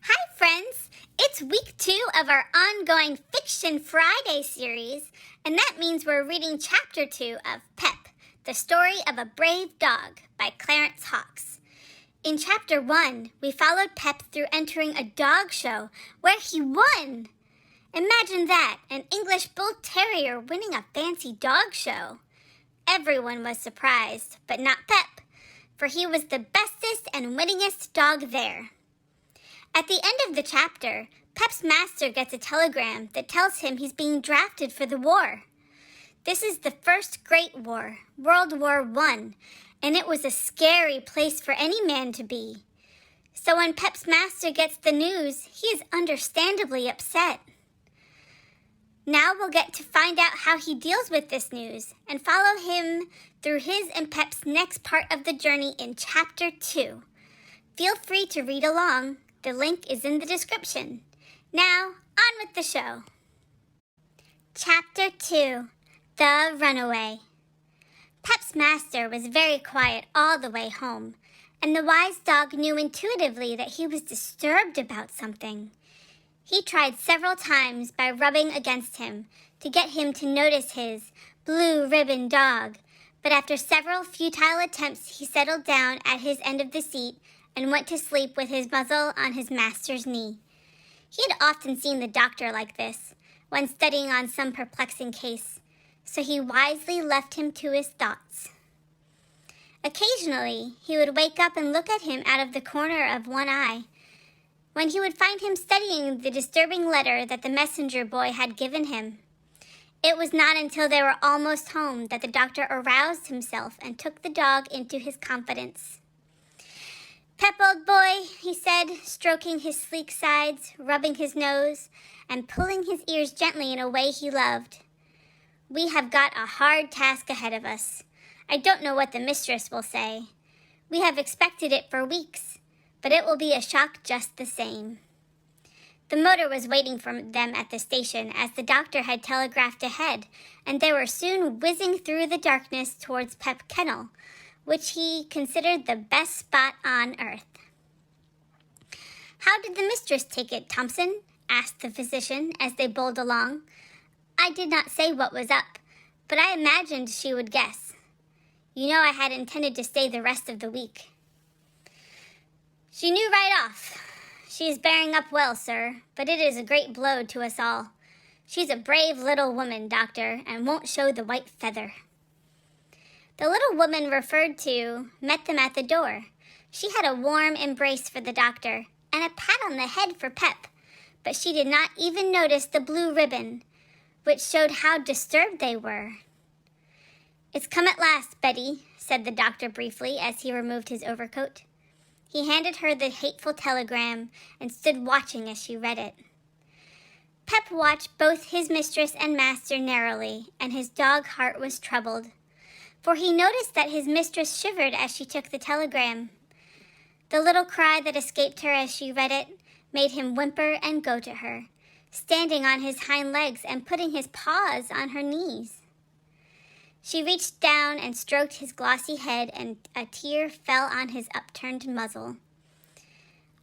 Hi, friends! It's week 2 of our ongoing Fiction Friday series, and that means we're reading Chapter 2 of Pep, the Story of a Brave Dog by Clarence Hawkes. In Chapter 1, we followed Pep through entering a dog show where he won! Imagine that, an English Bull Terrier winning a fancy dog show. Everyone was surprised, but not Pep, for he was the bestest and winningest dog there. At the end of the chapter, Pep's master gets a telegram that tells him he's being drafted for the war. This is the first Great War, World War I, and it was a scary place for any man to be. So when Pep's master gets the news, he is understandably upset. Now we'll get to find out how he deals with this news and follow him through his and Pep's next part of the journey in Chapter 2. Feel free to read along. The link is in the description. Now, on with the show. Chapter 2, The Runaway. Pep's master was very quiet all the way home, and the wise dog knew intuitively that he was disturbed about something. He tried several times by rubbing against him to get him to notice his blue ribbon dog, but after several futile attempts he settled down at his end of the seat and went to sleep with his muzzle on his master's knee. He had often seen the doctor like this, when studying on some perplexing case, so he wisely left him to his thoughts. Occasionally, he would wake up and look at him out of the corner of one eye, when he would find him studying the disturbing letter that the messenger boy had given him. It was not until they were almost home that the doctor aroused himself and took the dog into his confidence. "Pep, old boy," he said, stroking his sleek sides, rubbing his nose, and pulling his ears gently in a way he loved. "We have got a hard task ahead of us. I don't know what the mistress will say. We have expected it for weeks, but it will be a shock just the same." The motor was waiting for them at the station as the doctor had telegraphed ahead, and they were soon whizzing through the darkness towards Pep Kennel, which he considered the best spot on earth. "How did the mistress take it, Thompson?" asked the physician as they bowled along. "I did not say what was up, but I imagined she would guess. You know I had intended to stay the rest of the week." "She knew right off. She is bearing up well, sir, but it is a great blow to us all. She's a brave little woman, doctor, and won't show the white feather." The little woman referred to met them at the door. She had a warm embrace for the doctor and a pat on the head for Pep, but she did not even notice the blue ribbon, which showed how disturbed they were. "It's come at last, Betty," said the doctor briefly as he removed his overcoat. He handed her the hateful telegram and stood watching as she read it. Pep watched both his mistress and master narrowly, and his dog heart was troubled, for he noticed that his mistress shivered as she took the telegram. The little cry that escaped her as she read it made him whimper and go to her, standing on his hind legs and putting his paws on her knees. She reached down and stroked his glossy head, and a tear fell on his upturned muzzle.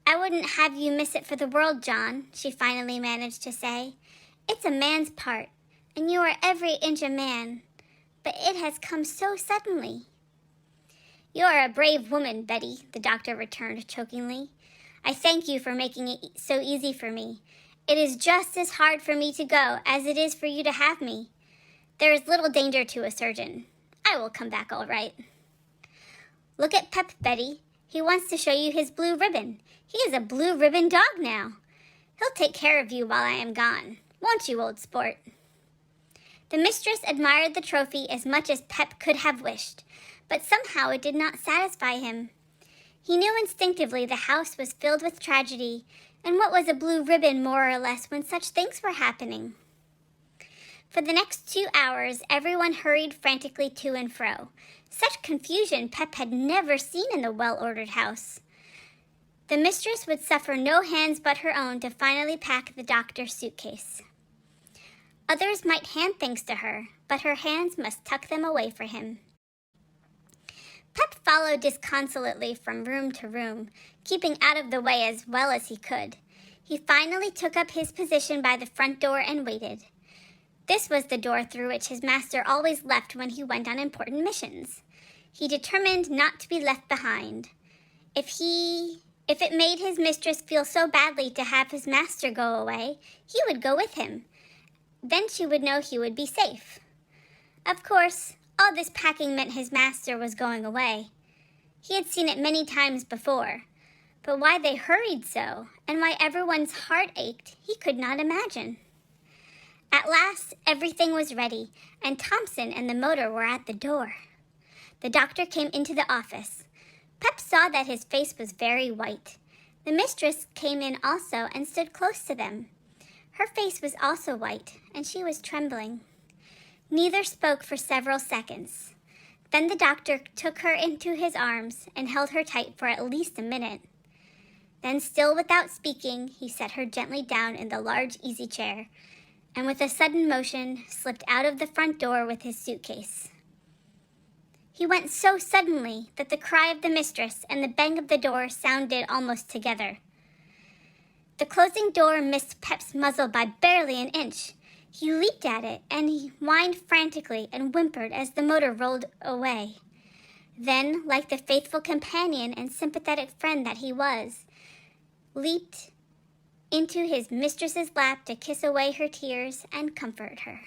"I wouldn't have you miss it for the world, John," she finally managed to say. "It's a man's part, and you are every inch a man. But it has come so suddenly." "You are a brave woman, Betty," the doctor returned chokingly. "I thank you for making it so easy for me. It is just as hard for me to go as it is for you to have me. There is little danger to a surgeon. I will come back all right." "Look at Pep, Betty. He wants to show you his blue ribbon. He is a blue ribbon dog now. He'll take care of you while I am gone. Won't you, old sport?" The mistress admired the trophy as much as Pep could have wished, but somehow it did not satisfy him. He knew instinctively the house was filled with tragedy, and what was a blue ribbon more or less when such things were happening? For the next 2 hours, everyone hurried frantically to and fro. Such confusion Pep had never seen in the well-ordered house. The mistress would suffer no hands but her own to finally pack the doctor's suitcase. Others might hand things to her, but her hands must tuck them away for him. Pep followed disconsolately from room to room, keeping out of the way as well as he could, He finally took up his position by the front door and waited. This was the door through which his master always left when he went on important missions. He determined not to be left behind. If it made his mistress feel so badly to have his master go away, he would go with him. Then she would know he would be safe. Of course, all this packing meant his master was going away. He had seen it many times before, but why they hurried so, and why everyone's heart ached, he could not imagine. At last, everything was ready, and Thompson and the motor were at the door. The doctor came into the office. Pep saw that his face was very white. The mistress came in also and stood close to them. Her face was also white, and she was trembling. Neither spoke for several seconds. Then the doctor took her into his arms and held her tight for at least a minute. Then, still without speaking, he set her gently down in the large easy chair, and with a sudden motion, slipped out of the front door with his suitcase. He went so suddenly that the cry of the mistress and the bang of the door sounded almost together. The closing door missed Pep's muzzle by barely an inch. He leaped at it, and he whined frantically and whimpered as the motor rolled away. Then, like the faithful companion and sympathetic friend that he was, leaped into his mistress's lap to kiss away her tears and comfort her.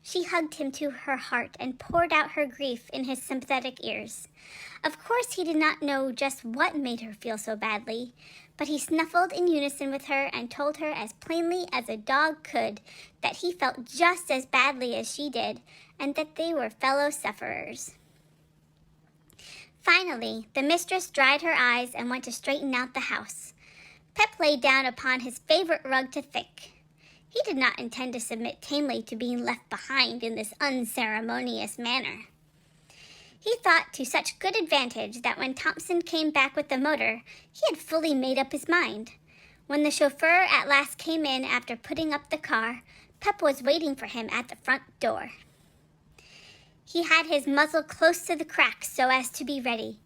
She hugged him to her heart and poured out her grief in his sympathetic ears. Of course, he did not know just what made her feel so badly, but he snuffled in unison with her and told her as plainly as a dog could that he felt just as badly as she did, and that they were fellow sufferers. Finally, the mistress dried her eyes and went to straighten out the house. Pep lay down upon his favorite rug to think. He did not intend to submit tamely to being left behind in this unceremonious manner. He thought to such good advantage that when Thompson came back with the motor, he had fully made up his mind. When the chauffeur at last came in after putting up the car, Pep was waiting for him at the front door. He had his muzzle close to the crack so as to be ready.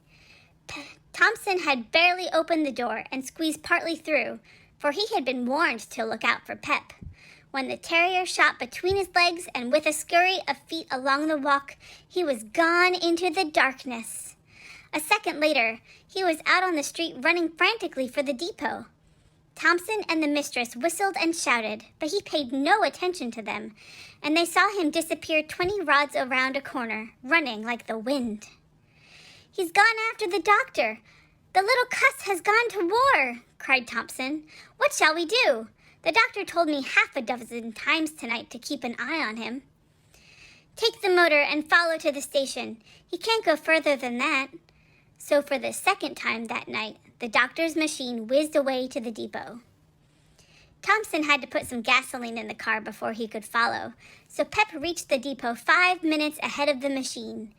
Thompson had barely opened the door and squeezed partly through, for he had been warned to look out for Pep, when the terrier shot between his legs, and with a scurry of feet along the walk, he was gone into the darkness. A second later, he was out on the street running frantically for the depot. Thompson and the mistress whistled and shouted, but he paid no attention to them, and they saw him disappear 20 rods around a corner, running like the wind. "He's gone after the doctor. The little cuss has gone to war," cried Thompson. "What shall we do? The doctor told me half a dozen times tonight to keep an eye on him." "Take the motor and follow to the station. He can't go further than that." So for the second time that night, the doctor's machine whizzed away to the depot. Thompson had to put some gasoline in the car before he could follow, so Pep reached the depot 5 minutes ahead of the machine.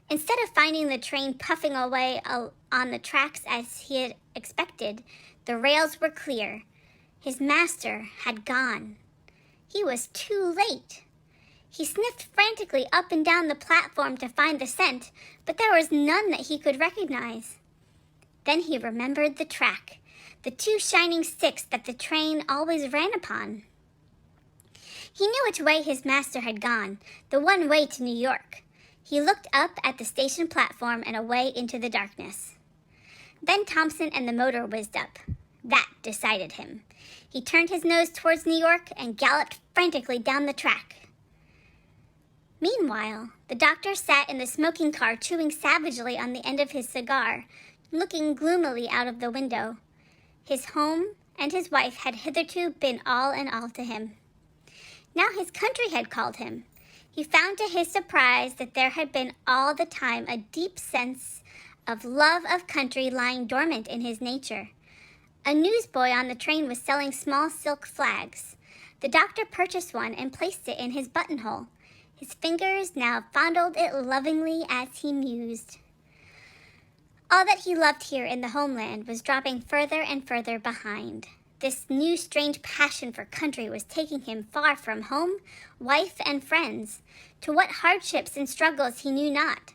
Instead of finding the train puffing away on the tracks as he had expected, the rails were clear. His master had gone. He was too late. He sniffed frantically up and down the platform to find the scent, but there was none that he could recognize. Then he remembered the track, the 2 shining sticks that the train always ran upon. He knew which way his master had gone, the one way to New York. He looked up at the station platform and away into the darkness. Then Thompson and the motor whizzed up. That decided him. He turned his nose towards New York and galloped frantically down the track. Meanwhile, the doctor sat in the smoking car chewing savagely on the end of his cigar, looking gloomily out of the window. His home and his wife had hitherto been all in all to him. Now his country had called him. He found to his surprise that there had been all the time a deep sense of love of country lying dormant in his nature. A newsboy on the train was selling small silk flags. The doctor purchased one and placed it in his buttonhole. His fingers now fondled it lovingly as he mused. All that he loved here in the homeland was dropping further and further behind. This new strange passion for country was taking him far from home, wife, and friends, to what hardships and struggles he knew not.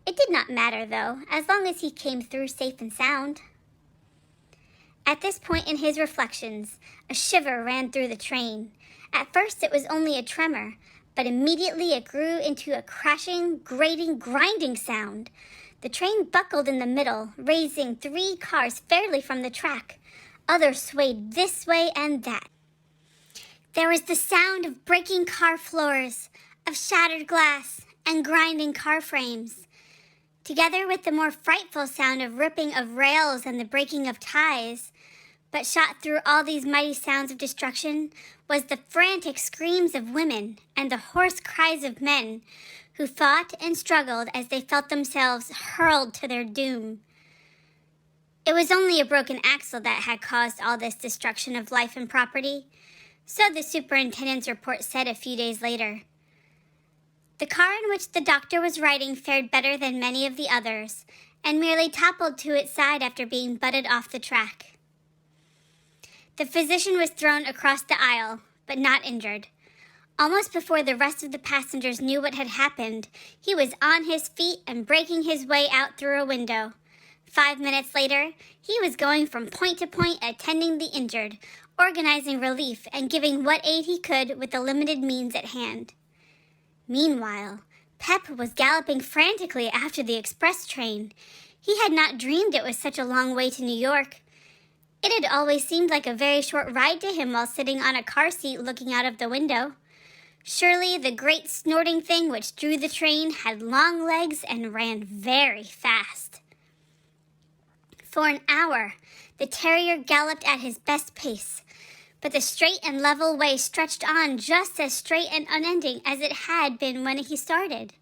It did not matter, though, as long as he came through safe and sound. At this point in his reflections, a shiver ran through the train. At first it was only a tremor, but immediately it grew into a crashing, grating, grinding sound. The train buckled in the middle, raising 3 cars fairly from the track. Others swayed this way and that. There was the sound of breaking car floors, of shattered glass, and grinding car frames, together with the more frightful sound of ripping of rails and the breaking of ties. But shot through all these mighty sounds of destruction was the frantic screams of women and the hoarse cries of men who fought and struggled as they felt themselves hurled to their doom. It was only a broken axle that had caused all this destruction of life and property, so the superintendent's report said a few days later. The car in which the doctor was riding fared better than many of the others, and merely toppled to its side after being butted off the track. The physician was thrown across the aisle, but not injured. Almost before the rest of the passengers knew what had happened, he was on his feet and breaking his way out through a window. 5 minutes later, he was going from point to point attending the injured, organizing relief and giving what aid he could with the limited means at hand. Meanwhile, Pep was galloping frantically after the express train. He had not dreamed it was such a long way to New York. It had always seemed like a very short ride to him while sitting on a car seat looking out of the window. Surely the great snorting thing which drew the train had long legs and ran very fast. For an hour, the terrier galloped at his best pace, but the straight and level way stretched on just as straight and unending as it had been when he started.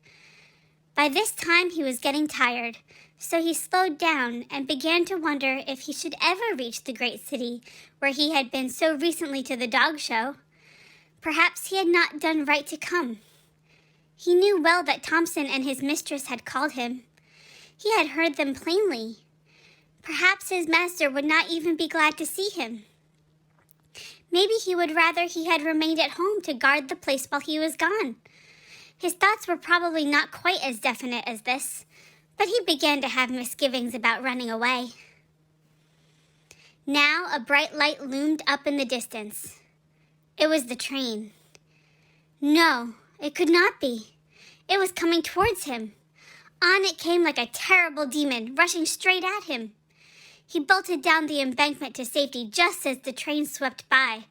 By this time he was getting tired, so he slowed down and began to wonder if he should ever reach the great city where he had been so recently to the dog show. Perhaps he had not done right to come. He knew well that Thompson and his mistress had called him. He had heard them plainly. Perhaps his master would not even be glad to see him. Maybe he would rather he had remained at home to guard the place while he was gone. His thoughts were probably not quite as definite as this, but he began to have misgivings about running away. Now a bright light loomed up in the distance. It was the train. No, it could not be. It was coming towards him. On it came like a terrible demon, rushing straight at him. He bolted down the embankment to safety just as the train swept by.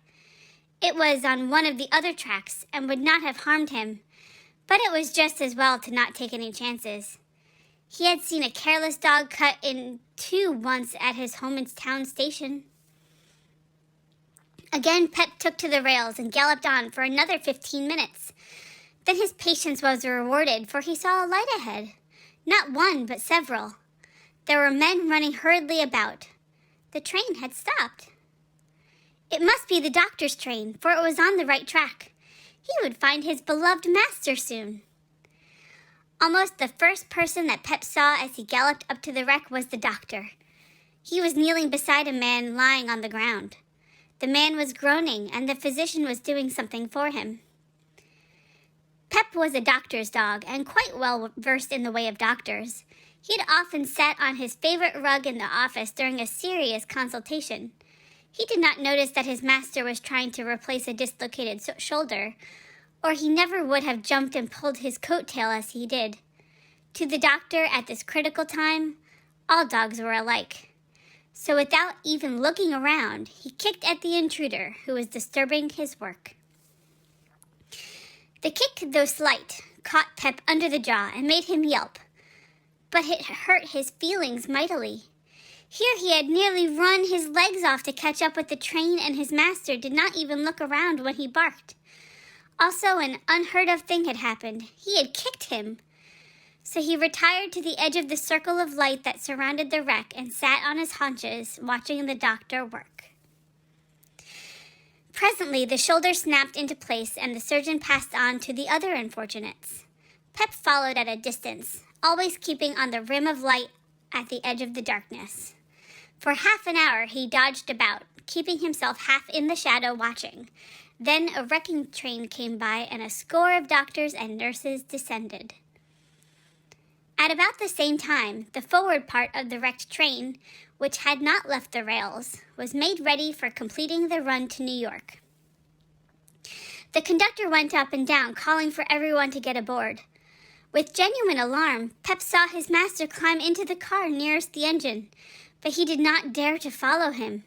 It was on one of the other tracks and would not have harmed him, but it was just as well to not take any chances. He had seen a careless dog cut in two once at his hometown station. Again, Pep took to the rails and galloped on for another 15 minutes. Then his patience was rewarded, for he saw a light ahead. Not one, but several. There were men running hurriedly about. The train had stopped. It must be the doctor's train, for it was on the right track. He would find his beloved master soon. Almost the first person that Pep saw as he galloped up to the wreck was the doctor. He was kneeling beside a man lying on the ground. The man was groaning, and the physician was doing something for him. Pep was a doctor's dog, and quite well versed in the way of doctors. He had often sat on his favorite rug in the office during a serious consultation. He did not notice that his master was trying to replace a dislocated shoulder, or he never would have jumped and pulled his coat tail as he did. To the doctor at this critical time, all dogs were alike. So without even looking around, he kicked at the intruder who was disturbing his work. The kick, though slight, caught Pep under the jaw and made him yelp, but it hurt his feelings mightily. Here he had nearly run his legs off to catch up with the train, and his master did not even look around when he barked. Also, an unheard-of thing had happened. He had kicked him. So he retired to the edge of the circle of light that surrounded the wreck and sat on his haunches, watching the doctor work. Presently, the shoulder snapped into place, and the surgeon passed on to the other unfortunates. Pep followed at a distance, always keeping on the rim of light at the edge of the darkness. For half an hour he dodged about, keeping himself half in the shadow watching. Then a wrecking train came by, and a score of doctors and nurses descended. At about the same time, the forward part of the wrecked train, which had not left the rails, was made ready for completing the run to New York. The conductor went up and down, calling for everyone to get aboard. With genuine alarm, Pep saw his master climb into the car nearest the engine, but he did not dare to follow him.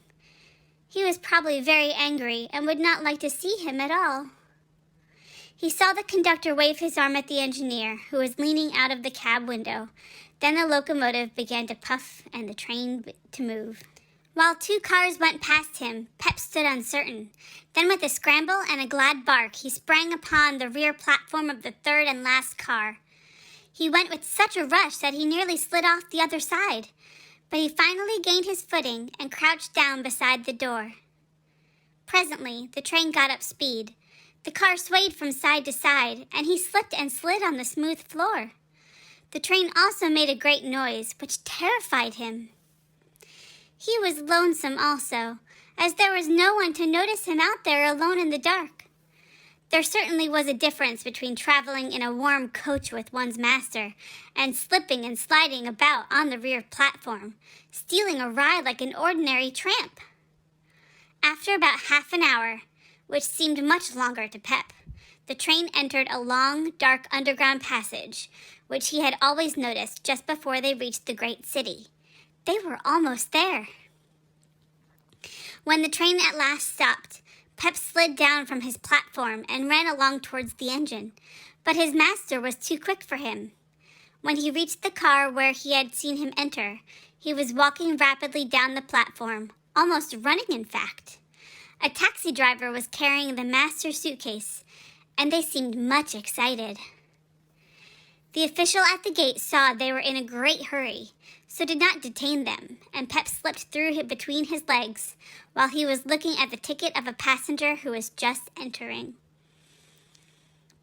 He was probably very angry and would not like to see him at all. He saw the conductor wave his arm at the engineer, who was leaning out of the cab window. Then the locomotive began to puff and the train to move. While two cars went past him, Pep stood uncertain. Then with a scramble and a glad bark, he sprang upon the rear platform of the third and last car. He went with such a rush that he nearly slid off the other side, but he finally gained his footing and crouched down beside the door. Presently, the train got up speed. The car swayed from side to side, and he slipped and slid on the smooth floor. The train also made a great noise, which terrified him. He was lonesome also, as there was no one to notice him out there alone in the dark. There certainly was a difference between traveling in a warm coach with one's master and slipping and sliding about on the rear platform, stealing a ride like an ordinary tramp. After about half an hour, which seemed much longer to Pep, the train entered a long, dark underground passage, which he had always noticed just before they reached the great city. They were almost there. When the train at last stopped, Pep slid down from his platform and ran along towards the engine, but his master was too quick for him. When he reached the car where he had seen him enter, he was walking rapidly down the platform, almost running in fact. A taxi driver was carrying the master's suitcase, and they seemed much excited. The official at the gate saw they were in a great hurry, so did not detain them, and Pep slipped through between his legs while he was looking at the ticket of a passenger who was just entering.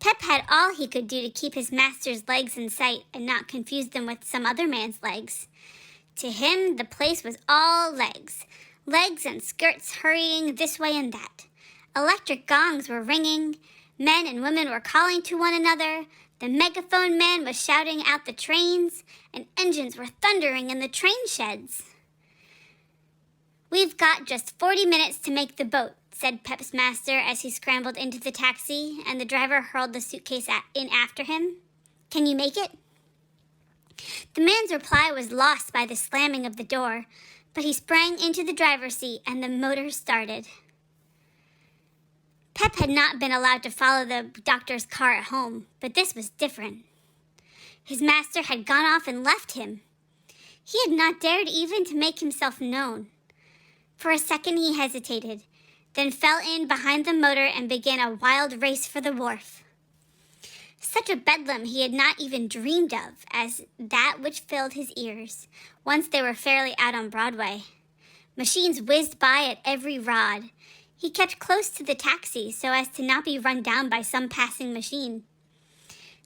Pep had all he could do to keep his master's legs in sight and not confuse them with some other man's legs. To him, the place was all legs. Legs and skirts hurrying this way and that. Electric gongs were ringing. Men and women were calling to one another. The megaphone man was shouting out the trains, and engines were thundering in the train sheds. "We've got just 40 minutes to make the boat," said Pep's master as he scrambled into the taxi, and the driver hurled the suitcase in after him. "Can you make it?" The man's reply was lost by the slamming of the door, but he sprang into the driver's seat and the motor started. Pep had not been allowed to follow the doctor's car at home, but this was different. His master had gone off and left him. He had not dared even to make himself known. For a second he hesitated, then fell in behind the motor and began a wild race for the wharf. Such a bedlam he had not even dreamed of as that which filled his ears, once they were fairly out on Broadway. Machines whizzed by at every rod. He kept close to the taxi so as to not be run down by some passing machine.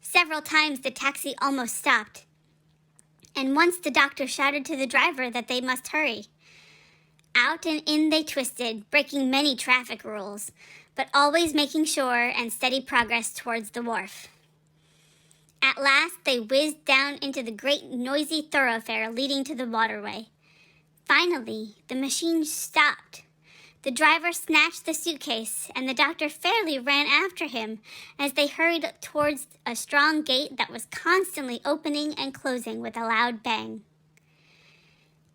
Several times the taxi almost stopped, and once the doctor shouted to the driver that they must hurry. Out and in they twisted, breaking many traffic rules, but always making sure and steady progress towards the wharf. At last they whizzed down into the great noisy thoroughfare leading to the waterway. Finally, the machine stopped. The driver snatched the suitcase, and the doctor fairly ran after him as they hurried towards a strong gate that was constantly opening and closing with a loud bang.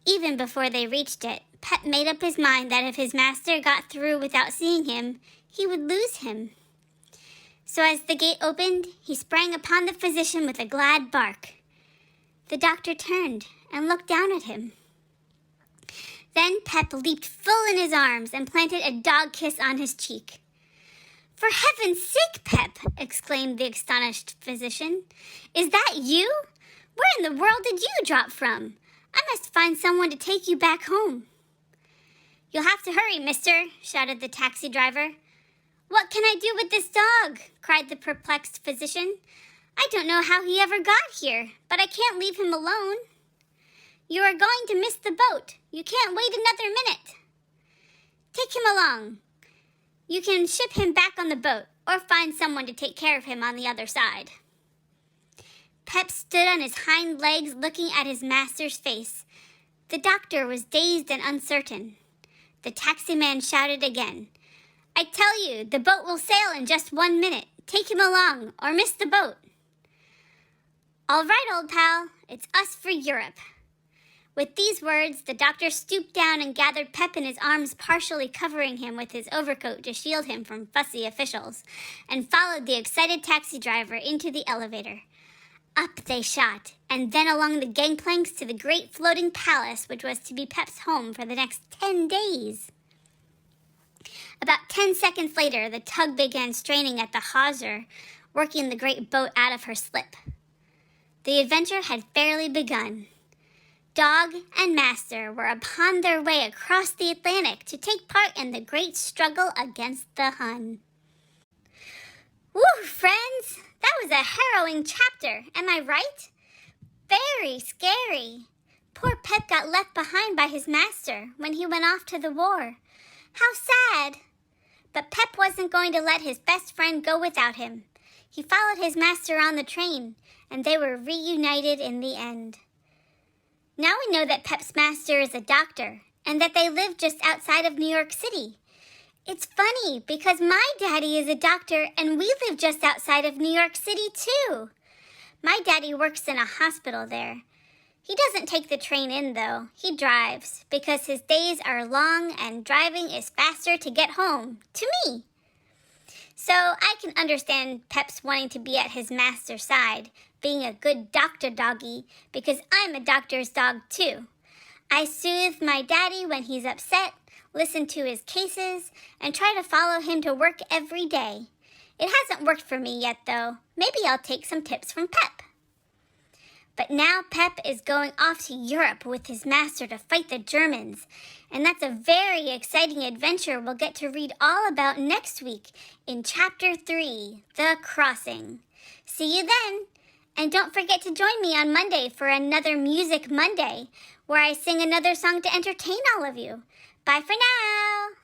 Even before they reached it, Pep made up his mind that if his master got through without seeing him, he would lose him. So as the gate opened, he sprang upon the physician with a glad bark. The doctor turned and looked down at him. Then Pep leaped full in his arms and planted a dog kiss on his cheek. "For heaven's sake, Pep!" exclaimed the astonished physician. "Is that you? Where in the world did you drop from? I must find someone to take you back home." "You'll have to hurry, mister," shouted the taxi driver. "What can I do with this dog?" cried the perplexed physician. "I don't know how he ever got here, but I can't leave him alone." "You are going to miss the boat. You can't wait another minute." "Take him along. You can ship him back on the boat, or find someone to take care of him on the other side." Pep stood on his hind legs looking at his master's face. The doctor was dazed and uncertain. The taxi man shouted again. I tell you, the boat will sail in just 1 minute. Take him along, or miss the boat. All right, old pal, it's us for Europe. With these words, the doctor stooped down and gathered Pep in his arms, partially covering him with his overcoat to shield him from fussy officials, and followed the excited taxi driver into the elevator. Up they shot, and then along the gangplanks to the great floating palace which was to be Pep's home for the next 10 days. About 10 seconds later, the tug began straining at the hawser, working the great boat out of her slip. The adventure had fairly begun. Dog and master were upon their way across the Atlantic to take part in the great struggle against the Hun. Woo, friends! That was a harrowing chapter, am I right? Very scary. Poor Pep got left behind by his master when he went off to the war. How sad! But Pep wasn't going to let his best friend go without him. He followed his master on the train, and they were reunited in the end. Now we know that Pep's master is a doctor, and that they live just outside of New York City. It's funny, because my daddy is a doctor, and we live just outside of New York City, too. My daddy works in a hospital there. He doesn't take the train in, though. He drives, because his days are long and driving is faster to get home, to me. So I can understand Pep's wanting to be at his master's side, being a good doctor doggy, because I'm a doctor's dog, too. I soothe my daddy when he's upset, listen to his cases, and try to follow him to work every day. It hasn't worked for me yet, though. Maybe I'll take some tips from Pep. But now Pep is going off to Europe with his master to fight the Germans, and that's a very exciting adventure we'll get to read all about next week in Chapter 3, The Crossing. See you then! And don't forget to join me on Monday for another Music Monday, where I sing another song to entertain all of you. Bye for now!